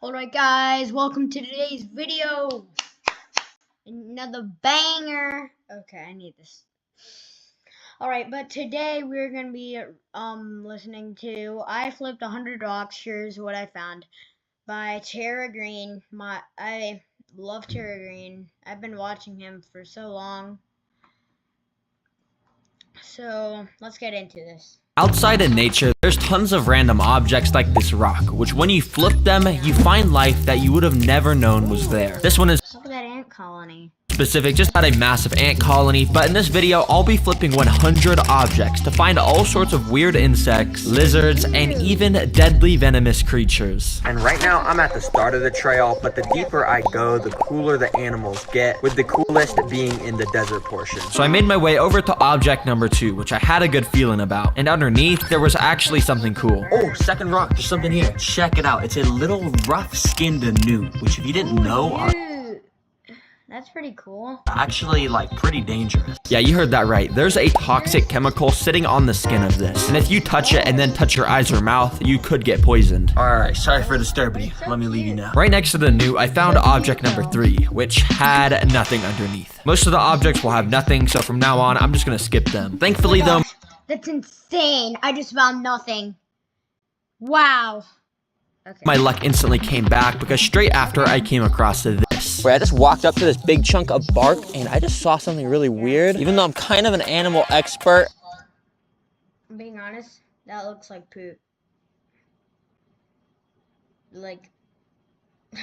Alright guys, welcome to today's video. Another banger. Okay, I need this. Alright, but today we're gonna be listening to I Flipped 100 Rocks, Here's What I Found by Terra Green. I love Terra Green. I've been watching him for so long. So let's get into this. Outside in nature, there's tons of random objects like this rock, which when you flip them, you find life that you would have never known was there. This one is Look at that ant colony. specific, just had a massive ant colony, but in this video, I'll be flipping 100 objects to find all sorts of weird insects, lizards, and even deadly venomous creatures. And right now, I'm at the start of the trail, but the deeper I go, the cooler the animals get, with the coolest being in the desert portion. So I made my way over to object number 2, which I had a good feeling about, and underneath, there was actually something cool. Oh, second rock, there's something here. Check it out. It's a little rough-skinned newt, which if you didn't know, are That's pretty cool. actually like pretty dangerous. Yeah, you heard that right. There's a toxic chemical sitting on the skin of this, and if you touch it and then touch your eyes or mouth, you could get poisoned. Alright, sorry for disturbing you. Let me leave you now. Right next to the newt, I found object number 3, which had nothing underneath. Most of the objects will have nothing, so from now on, I'm just gonna skip them. Thankfully though, That's insane. I just found nothing. Wow. Okay. my luck instantly came back because straight after I came across this. Where I just walked up to this big chunk of bark and I just saw something really weird. Even though I'm kind of an animal expert. I'm being honest, that looks like poop. Like,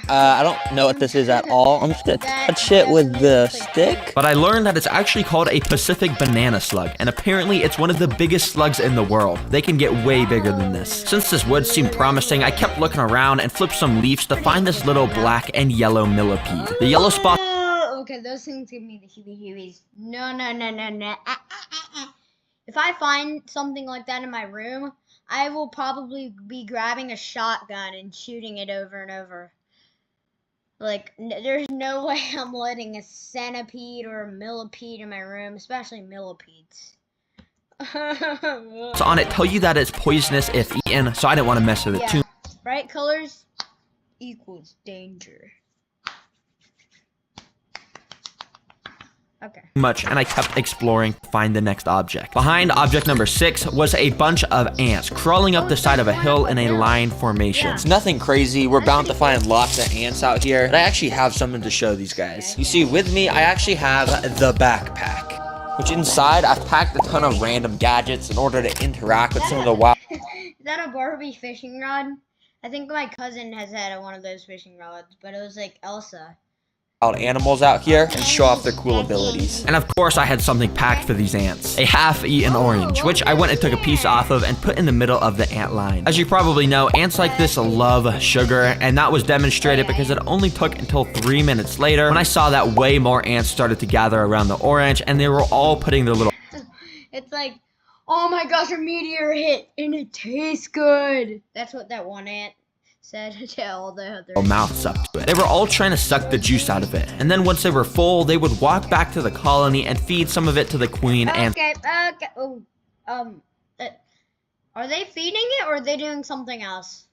I don't know what this is at all. I'm just gonna touch it with the stick. But I learned that it's actually called a Pacific banana slug, and apparently it's one of the biggest slugs in the world. They can get way bigger than this. Since this wood seemed promising, I kept looking around and flipped some leaves to find this little black and yellow millipede. The yellow spot. okay, those things give me the heebie-jeebies. No. If I find something like that in my room, I will probably be grabbing a shotgun and shooting it over and over. Like, there's no way I'm letting a centipede or a millipede in my room, especially millipedes. On it tell you that it's poisonous if eaten, so I didn't want to mess with it too Bright colors equals danger. Okay. much, and I kept exploring to find the next object. Behind object number 6 was a bunch of ants crawling up the side of a hill in a line formation. It's nothing crazy. We're bound to find lots of ants out here, but I actually have something to show these guys. You see, with me, I actually have the backpack, which inside I've packed a ton of random gadgets in order to interact with some of the wild. Is that a Barbie fishing rod? I think my cousin has had one of those fishing rods, but it was like Elsa. Animals out here and show off their cool abilities. And of course I had something packed for these ants. A half-eaten orange, which I went and took a piece off of and put in the middle of the ant line. As you probably know, ants like this love sugar, and that was demonstrated because it only took until 3 minutes later when I saw that way more ants started to gather around the orange, and they were all putting their little It's like, oh my gosh, a meteor hit and it tastes good. That's what that one ant said to all the other mouths up to it. They were all trying to suck the juice out of it, and then once they were full, they would walk back to the colony and feed some of it to the queen and Okay. Oh, are they feeding it or are they doing something else?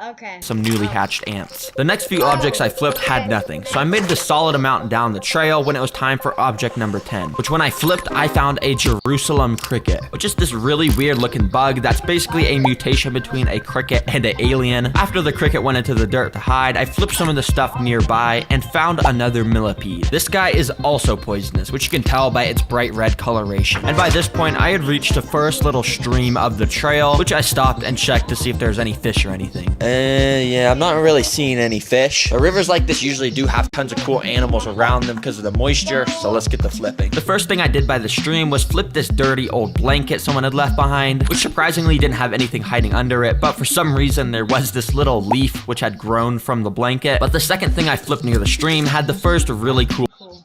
Okay. some newly hatched ants. The next few objects I flipped had nothing, so I made the solid amount down the trail when it was time for object number 10, which when I flipped, I found a Jerusalem cricket, which is this really weird looking bug that's basically a mutation between a cricket and an alien. After the cricket went into the dirt to hide, I flipped some of the stuff nearby and found another millipede. This guy is also poisonous, which you can tell by its bright red coloration. And by this point, I had reached the first little stream of the trail, which I stopped and checked to see if there's any fish or anything. Yeah, I'm not really seeing any fish. But rivers like this usually do have tons of cool animals around them because of the moisture, so let's get to flipping. The first thing I did by the stream was flip this dirty old blanket someone had left behind, which surprisingly didn't have anything hiding under it, but for some reason there was this little leaf which had grown from the blanket. But the second thing I flipped near the stream had the first really cool.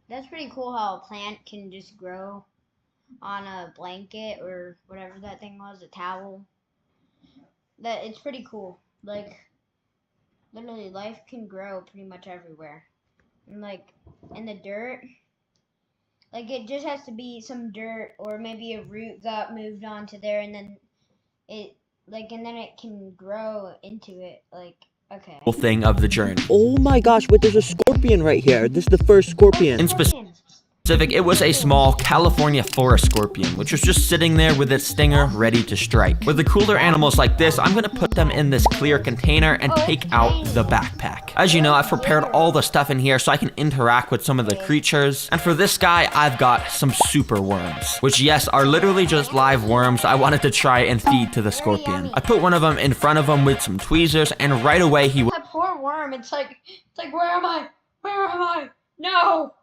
That's pretty cool how a plant can just grow on a blanket or whatever that thing was, a towel. That it's pretty cool. Like, literally, life can grow pretty much everywhere. And like in the dirt, like it just has to be some dirt or maybe a root got moved onto there, and then it like, and then it can grow into it, like, okay. Thing of the journey. Oh my gosh, wait, there's a scorpion right here. This is the first scorpion. In specific, it was a small California forest scorpion, which was just sitting there with its stinger ready to strike. With the cooler animals like this, I'm gonna put them in this clear container and take out the backpack. As you know, I've prepared all the stuff in here so I can interact with some of the creatures. And for this guy, I've got some super worms, which yes, are literally just live worms I wanted to try and feed to the scorpion. I put one of them in front of him with some tweezers, and right away he That poor worm, it's like, where am I? Where am I? No!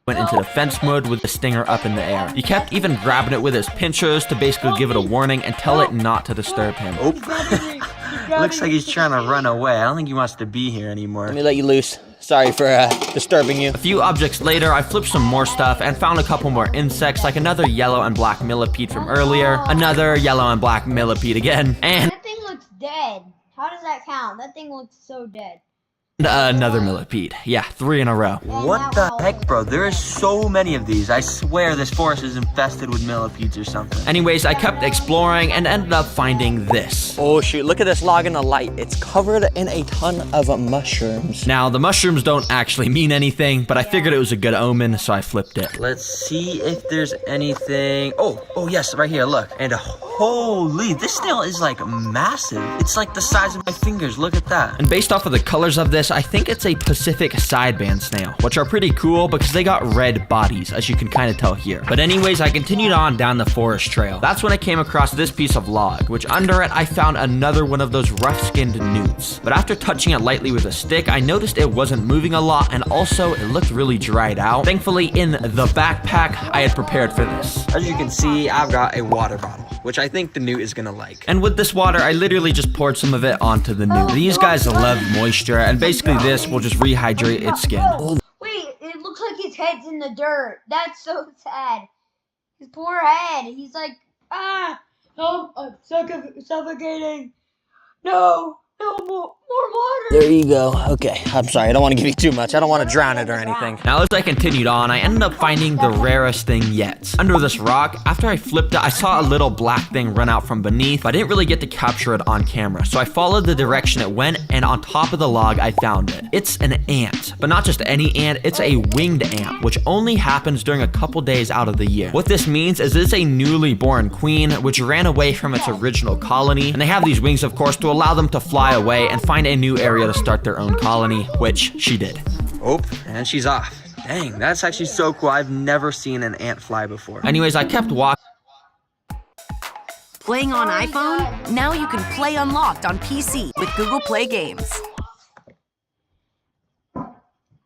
went into defense mode with the stinger up in the air. He kept even grabbing it with his pinchers to basically give it a warning and tell it not to disturb him. Looks like he's trying to run away. I don't think he wants to be here anymore. Let me let you loose. Sorry for disturbing you. A few objects later, I flipped some more stuff and found a couple more insects, like another yellow and black millipede from earlier, another yellow and black millipede again, and That thing looks dead. How does that count? That thing looks so dead. another millipede. Yeah, 3 in a row. What the heck, bro? There are so many of these. I swear this forest is infested with millipedes or something. Anyways, I kept exploring and ended up finding this. Oh shoot, look at this log in the light. It's covered in a ton of mushrooms. Now, the mushrooms don't actually mean anything, but I figured it was a good omen, so I flipped it. Let's see if there's anything. Oh yes, right here, look. And holy, this snail is like massive. It's like the size of my fingers, look at that. And based off of the colors of this, I think it's a Pacific sideband snail, which are pretty cool because they got red bodies, as you can kind of tell here. But anyways, I continued on down the forest trail. That's when I came across this piece of log, which under it, I found another one of those rough-skinned newts. But after touching it lightly with a stick, I noticed it wasn't moving a lot, and also it looked really dried out. Thankfully, in the backpack, I had prepared for this. As you can see, I've got a water bottle, which I think the newt is gonna like. And with this water, I literally just poured some of it onto the newt. These guys love moisture, and basically this will just rehydrate its skin. Wait, it looks like his head's in the dirt. That's so sad. His poor head. He's like, help, I'm suffocating. No, more water. There you go. Okay, I'm sorry. I don't want to give you too much. I don't want to drown it or anything. Now, as I continued on, I ended up finding the rarest thing yet. Under this rock, after I flipped it, I saw a little black thing run out from beneath, but I didn't really get to capture it on camera. So I followed the direction it went, and on top of the log, I found it. It's an ant, but not just any ant, it's a winged ant, which only happens during a couple days out of the year. What this means is it's a newly born queen, which ran away from its original colony, and they have these wings, of course, to allow them to fly away and find a new area to start their own colony, which she did. Oh, and she's off. Dang, that's actually so cool. I've never seen an ant fly before. Anyways, I kept walking. Playing on iPhone? Now you can play Unlocked on PC with Google Play Games.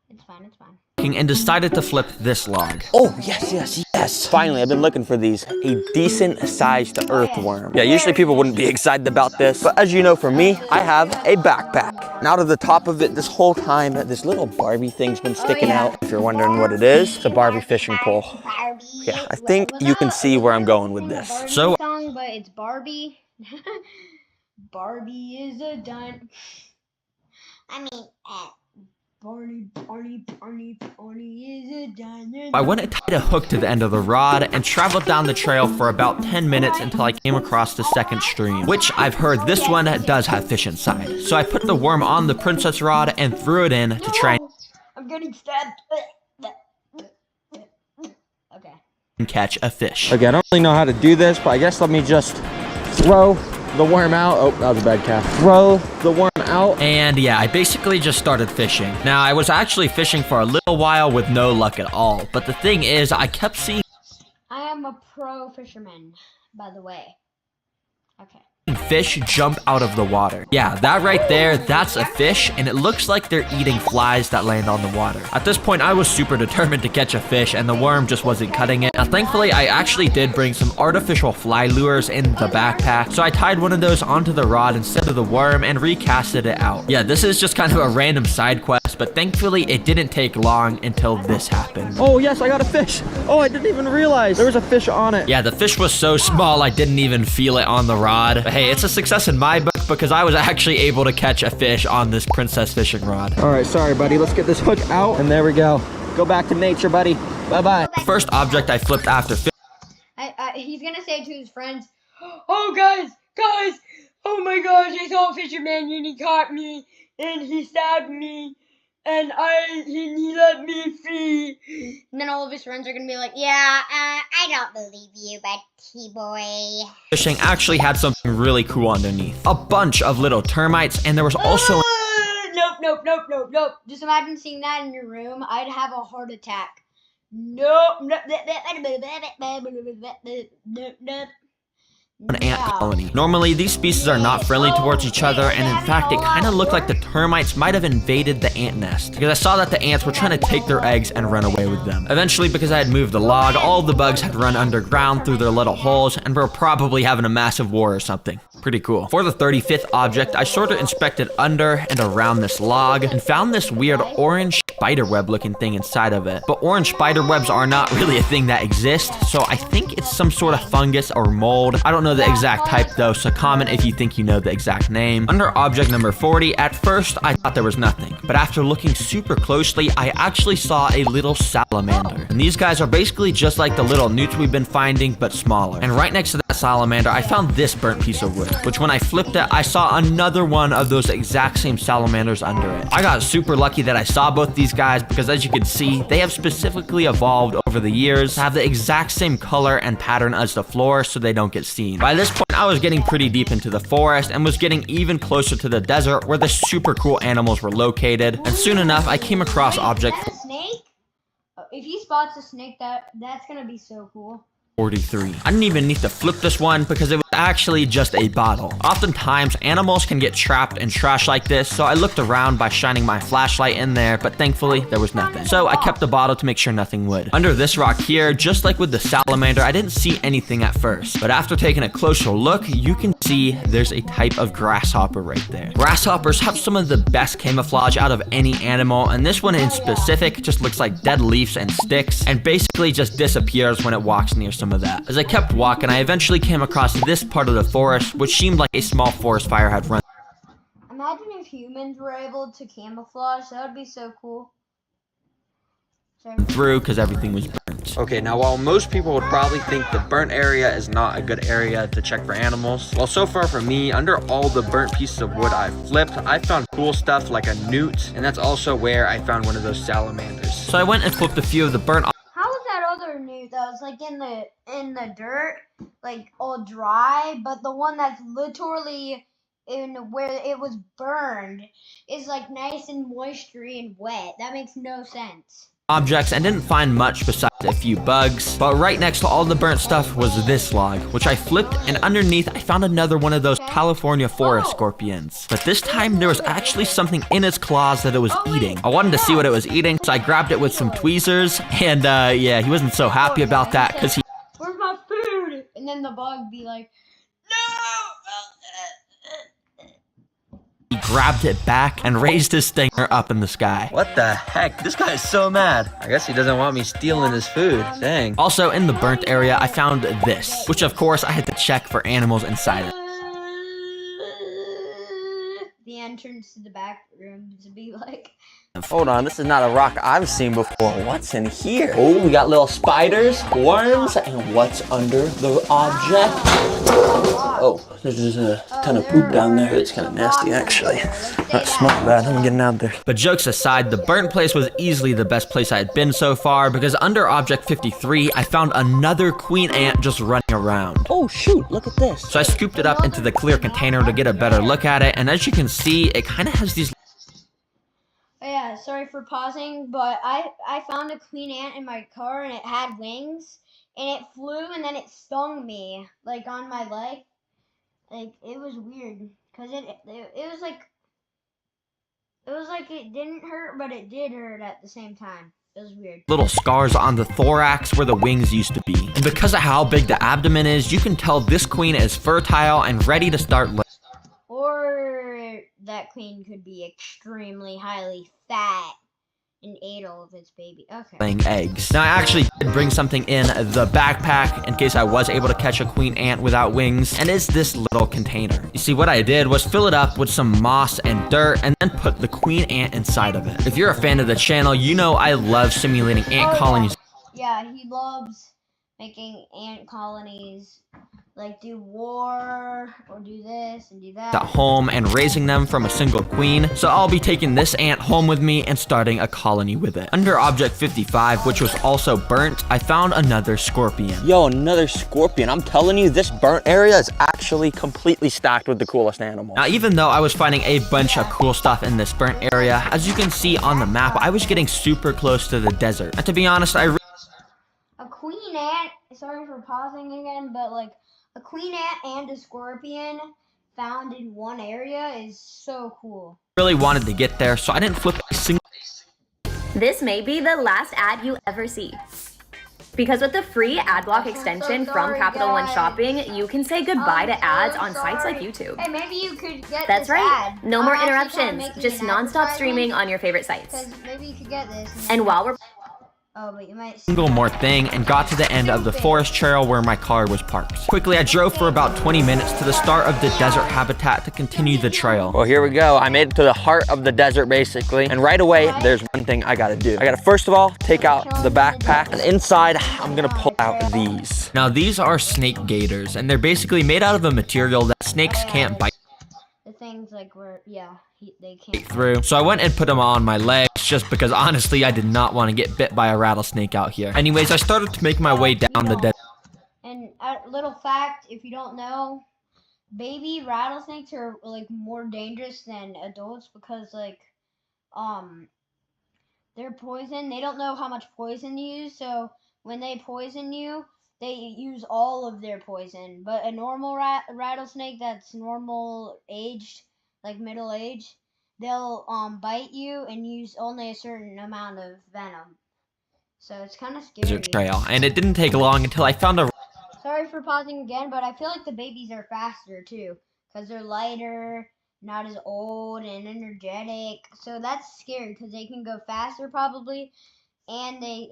It's fine, it's fine. And decided to flip this log. Oh, yes. Finally, I've been looking for these. A decent-sized earthworm. Yeah, usually people wouldn't be excited about this, but as you know, for me, I have a backpack. And out of the top of it, this whole time, this little Barbie thing's been sticking out. If you're wondering what it is, it's a Barbie fishing pole. Yeah, I think you can see where I'm going with this. So, Song, but it's Barbie. Barbie is a dime. I mean, Barney is a diner. I went and tied a hook to the end of the rod and traveled down the trail for about 10 minutes until I came across the second stream, which I've heard this one does have fish inside. So I put the worm on the princess rod and threw it in to try I'm getting stabbed. Okay. and catch a fish. Okay, I don't really know how to do this, but I guess let me just throw the worm out. Oh, that was a bad cast. Throw the worm out. And yeah, I basically just started fishing. Now, I was actually fishing for a little while with no luck at all. But the thing is, I kept seeing I am a pro fisherman, by the way. Okay. fish jump out of the water. Yeah, that right there, that's a fish, and it looks like they're eating flies that land on the water. At this point, I was super determined to catch a fish, and the worm just wasn't cutting it. Now, thankfully, I actually did bring some artificial fly lures in the backpack, so I tied one of those onto the rod instead of the worm and recasted it out. Yeah, this is just kind of a random side quest, but thankfully, it didn't take long until this happened. Oh, yes, I got a fish. Oh, I didn't even realize there was a fish on it. Yeah, the fish was so small, I didn't even feel it on the rod. But hey, it's a success in my book because I was actually able to catch a fish on this princess fishing rod. All right, sorry, buddy. Let's get this hook out, and there we go. Go back to nature, buddy. Bye-bye. The first object I flipped after He's gonna say to his friends, "Oh, guys, oh my gosh, I saw a fisherman and he caught me and he stabbed me and he let me free. And then all of his friends are gonna be like, yeah, I don't believe you, Betty boy. Fishing actually had something really cool underneath. A bunch of little termites, and there was also Nope. Just imagine seeing that in your room. I'd have a heart attack. Nope. an ant colony. Normally, these species are not friendly towards each other, and in fact, it kind of looked like the termites might have invaded the ant nest, because I saw that the ants were trying to take their eggs and run away with them. Eventually, because I had moved the log, all of the bugs had run underground through their little holes, and were probably having a massive war or something. Pretty cool. For the 35th object, I sort of inspected under and around this log, and found this weird orange spiderweb looking thing inside of it. But orange spiderwebs are not really a thing that exists, so I think it's some sort of fungus or mold. I don't know the exact type though, so comment if you think you know the exact name. Under object number 40, at first I thought there was nothing, but after looking super closely, I actually saw a little salamander. And these guys are basically just like the little newts we've been finding, but smaller. And right next to that salamander, I found this burnt piece of wood, which when I flipped it, I saw another one of those exact same salamanders under it. I got super lucky that I saw both these guys, because as you can see, they have specifically evolved over the years to have the exact same color and pattern as the floor, so they don't get seen. By this point, I was getting pretty deep into the forest and was getting even closer to the desert where the super cool animals were located, and soon enough, I came across object Is that a snake? If he spots a snake, that's gonna be so cool. 43. I didn't even need to flip this one because it was actually just a bottle. Oftentimes, animals can get trapped in trash like this, so I looked around by shining my flashlight in there, but thankfully, there was nothing. So I kept the bottle to make sure nothing would. Under this rock here, just like with the salamander, I didn't see anything at first, but after taking a closer look, you can see there's a type of grasshopper right there. Grasshoppers have some of the best camouflage out of any animal, and this one in specific just looks like dead leaves and sticks, and basically just disappears when it walks near some of that. As I kept walking, I eventually came across this part of the forest, which seemed like a small forest fire had run Imagine if humans were able to camouflage. That would be so cool. through because everything was burnt. Okay, now while most people would probably think the burnt area is not a good area to check for animals, well, so far for me, under all the burnt pieces of wood I flipped, I found cool stuff like a newt, and that's also where I found one of those salamanders. So I went and flipped a few of the burnt How was that other newt that was like in the dirt, like all dry, but the one that's literally in where it was burned is like nice and moistury and wet? That makes no sense. objects and didn't find much besides a few bugs, but right next to all the burnt stuff was this log, which I flipped, and underneath I found another one of those California forest scorpions. But this time there was actually something in its claws that it was eating. I wanted to see what it was eating, so I grabbed it with some tweezers, and yeah, he wasn't so happy about that because Where's my food? And then the bug be like, no! he grabbed it back and raised his stinger up in the sky. What the heck? This guy is so mad. I guess he doesn't want me stealing his food. Dang. Also in the burnt area, I found this, which of course I had to check for animals inside it. The entrance to the back room to be like, Hold on, this is not a rock I've seen before. What's in here? Oh, we got little spiders, worms, and what's under the object? Oh, there's just a ton of poop down there. It's kind of nasty, actually. That smells bad. I'm getting out there. But jokes aside, the burnt place was easily the best place I had been so far, because under object 53, I found another queen ant just running around. Oh, shoot, look at this. So I scooped it up into the clear container to get a better look at it, and as you can see, it kind of has these... oh yeah, sorry for pausing, but I found a queen ant in my car and it had wings and it flew and then it stung me like on my leg. Like it was weird because it was like it didn't hurt but it did hurt at the same time. It was weird. Little scars on the thorax where the wings used to be. And because of how big the abdomen is, you can tell this queen is fertile and ready to start or that queen could be extremely highly fat and ate all of its baby. Okay. laying eggs. Now I actually did bring something in the backpack in case I was able to catch a queen ant without wings, and it's this little container. You see, what I did was fill it up with some moss and dirt and then put the queen ant inside of it. If you're a fan of the channel, you know I love simulating ant colonies. Yeah, he loves making ant colonies like do war or do this and do that at home and raising them from a single queen, so I'll be taking this ant home with me and starting a colony with it. Under object 55, which was also burnt, I found another scorpion. Yo, another scorpion. I'm telling you, this burnt area is actually completely stacked with the coolest animals. Now, even though I was finding a bunch of cool stuff in this burnt area, as you can see on the map, I was getting super close to the desert. And to be honest, a queen ant, sorry for pausing again, but like a queen ant and a scorpion found in one area is so cool. really wanted to get there, so I didn't flip a single. This may be the last ad you ever see. Because with the free ad block extension from Capital One Shopping, you can say goodbye to ads on sites like YouTube. Hey, maybe you could get That's this right. ad. No more I'm actually kinda interruptions. making Just an nonstop advertisement, streaming on your favorite sites. 'cause maybe you could get this. And while we're Oh, but you might. Single more thing and got to the end of the forest trail where my car was parked. Quickly, I drove for about 20 minutes to the start of the desert habitat to continue the trail. Well, here we go. I made it to the heart of the desert, basically. And right away, there's one thing I gotta do. I gotta, first of all, take out the backpack. And inside, I'm gonna pull out these. Now, these are snake gaiters, and they're basically made out of a material that snakes can't bite The things like where, yeah, they can't. through. So I went and put them on my legs just because honestly I did not want to get bit by a rattlesnake out here. Anyways, I started to make my way down the desert. And a little fact, if you don't know, baby rattlesnakes are like more dangerous than adults because like they're poison. They don't know how much poison to use, so when they poison you, they use all of their poison. But a normal rattlesnake that's normal aged, like middle aged, they'll bite you and use only a certain amount of venom. So it's kind of scary. Trail, and it didn't take long until I found a Sorry for pausing again, but I feel like the babies are faster too, because they're lighter, not as old and energetic. So that's scary because they can go faster probably, and they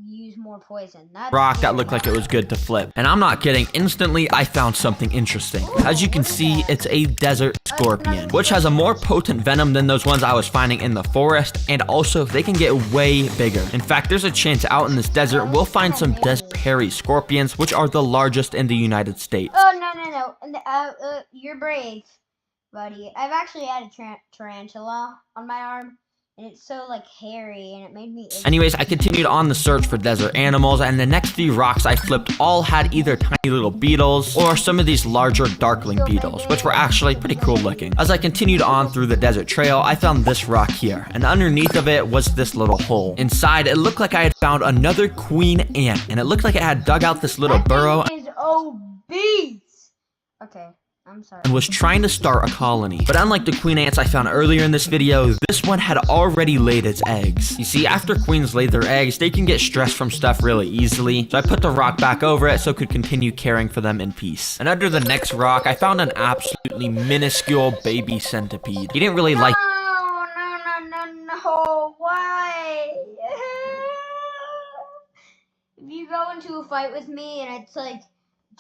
use more poison. That's rock that scary. looked like it was good to flip. And I'm not kidding, instantly I found something interesting. As you can see, it's a desert scorpion, which has a more potent venom than those ones I was finding in the forest, and also they can get way bigger. In fact, there's a chance out in this desert we'll find some desert hairy scorpions, which are the largest in the United States. Oh no! You're brave, buddy. I've actually had a tarantula on my arm. And it's so like hairy, and it made me itchy. Anyways, I continued on the search for desert animals, and the next few rocks I flipped all had either tiny little beetles or some of these larger darkling beetles, which were actually pretty cool looking. As I continued on through the desert trail, I found this rock here, and underneath of it was this little hole. Inside, it looked like I had found another queen ant, and it looked like it had dug out this little burrow That thing is obese. Okay. I'm sorry. and was trying to start a colony. But unlike the queen ants I found earlier in this video, this one had already laid its eggs. You see, after queens lay their eggs, they can get stressed from stuff really easily, so I put the rock back over it so it could continue caring for them in peace. And under the next rock, I found an absolutely minuscule baby centipede. He didn't really like No, why? If you go into a fight with me and it's like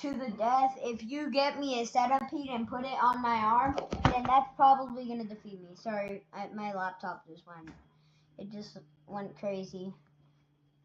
to the death, if you get me a centipede and put it on my arm, then that's probably gonna defeat me. Sorry, my laptop just went crazy.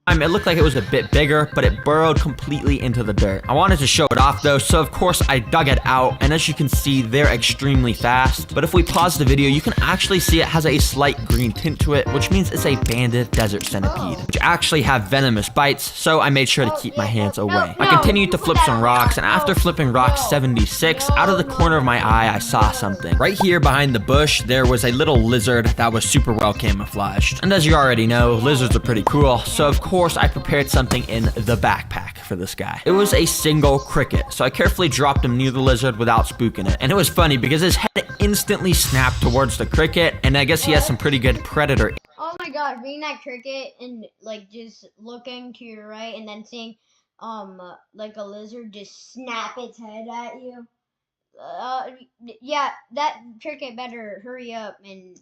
it looked like it was a bit bigger, but it burrowed completely into the dirt. I wanted to show it off though, so of course I dug it out, and as you can see, they're extremely fast. But if we pause the video, you can actually see it has a slight green tint to it, which means it's a banded desert centipede, which actually have venomous bites, so I made sure to keep my hands away. I continued to flip some rocks, and after flipping rock 76, out of the corner of my eye, I saw something. Right here behind the bush, there was a little lizard that was super well camouflaged. And as you already know, lizards are pretty cool, so of course I prepared something in the backpack for this guy. It was a single cricket, so I carefully dropped him near the lizard without spooking it. And it was funny because his head instantly snapped towards the cricket, and I guess he has some pretty good predator. Oh my god, being that cricket and like just looking to your right and then seeing like a lizard just snap its head at you. Yeah, that cricket better hurry up. And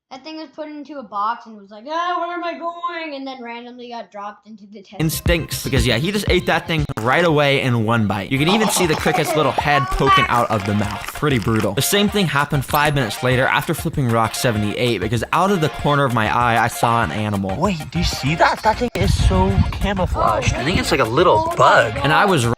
that thing was put into a box and was like, ah, where am I going? And then randomly got dropped into the desert. Instincts, because yeah, he just ate that thing right away in one bite. You can even see the cricket's little head poking out of the mouth. Pretty brutal. The same thing happened 5 minutes later after flipping rock 78, because out of the corner of my eye, I saw an animal. Wait, do you see that? That thing is so camouflaged. I think it's like a little bug. And I was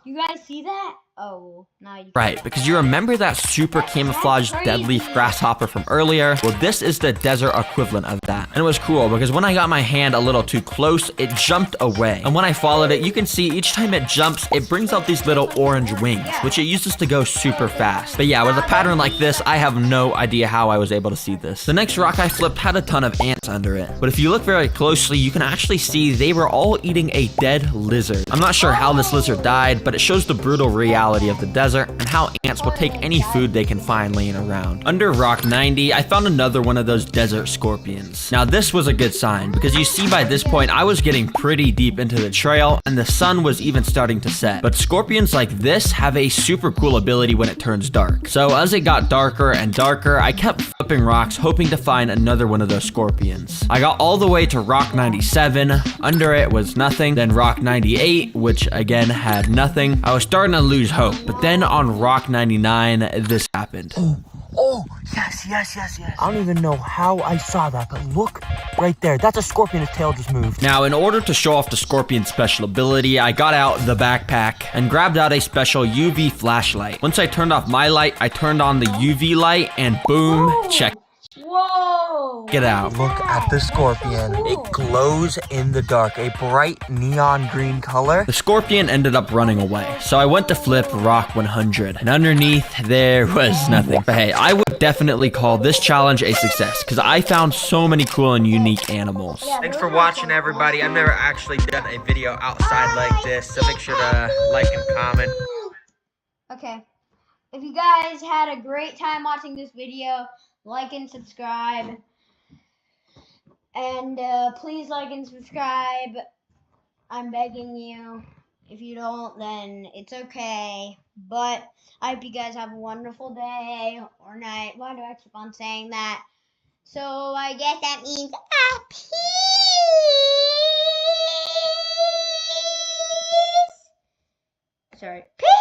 You guys see that? Oh, now you Right, can't. because you remember that super camouflaged dead leaf grasshopper from earlier? Well, this is the desert equivalent of that. And it was cool because when I got my hand a little too close, it jumped away. And when I followed it, you can see each time it jumps, it brings out these little orange wings, which it uses to go super fast. But yeah, with a pattern like this, I have no idea how I was able to see this. The next rock I flipped had a ton of ants under it. But if you look very closely, you can actually see they were all eating a dead lizard. I'm not sure how this lizard died, but it shows the brutal reality of the desert and how ants will take any food they can find laying around. Under rock 90, I found another one of those desert scorpions. Now this was a good sign because you see by this point I was getting pretty deep into the trail and the sun was even starting to set. But scorpions like this have a super cool ability when it turns dark. So as it got darker and darker, I kept flipping rocks hoping to find another one of those scorpions. I got all the way to rock 97, under it was nothing, then rock 98, which again had nothing. I was starting to lose hope, but then on rock 99, this happened. Oh, yes. I don't even know how I saw that, but look right there. That's a scorpion. His tail just moved. Now, in order to show off the scorpion's special ability, I got out the backpack and grabbed out a special UV flashlight. Once I turned off my light, I turned on the UV light and boom, check. Whoa! Get out. Look at the scorpion. It glows in the dark, a bright neon green color. The scorpion ended up running away, so I went to flip rock 100, and underneath there was nothing. But hey, I would definitely call this challenge a success, because I found so many cool and unique animals. Thanks for watching, everybody. I've never actually done a video outside like this, so make sure to like and comment. Okay. If you guys had a great time watching this video, like and subscribe. And please like and subscribe. I'm begging you. If you don't, then it's okay. But I hope you guys have a wonderful day or night. Why do I keep on saying that? So I guess that means peace. Sorry. Peace.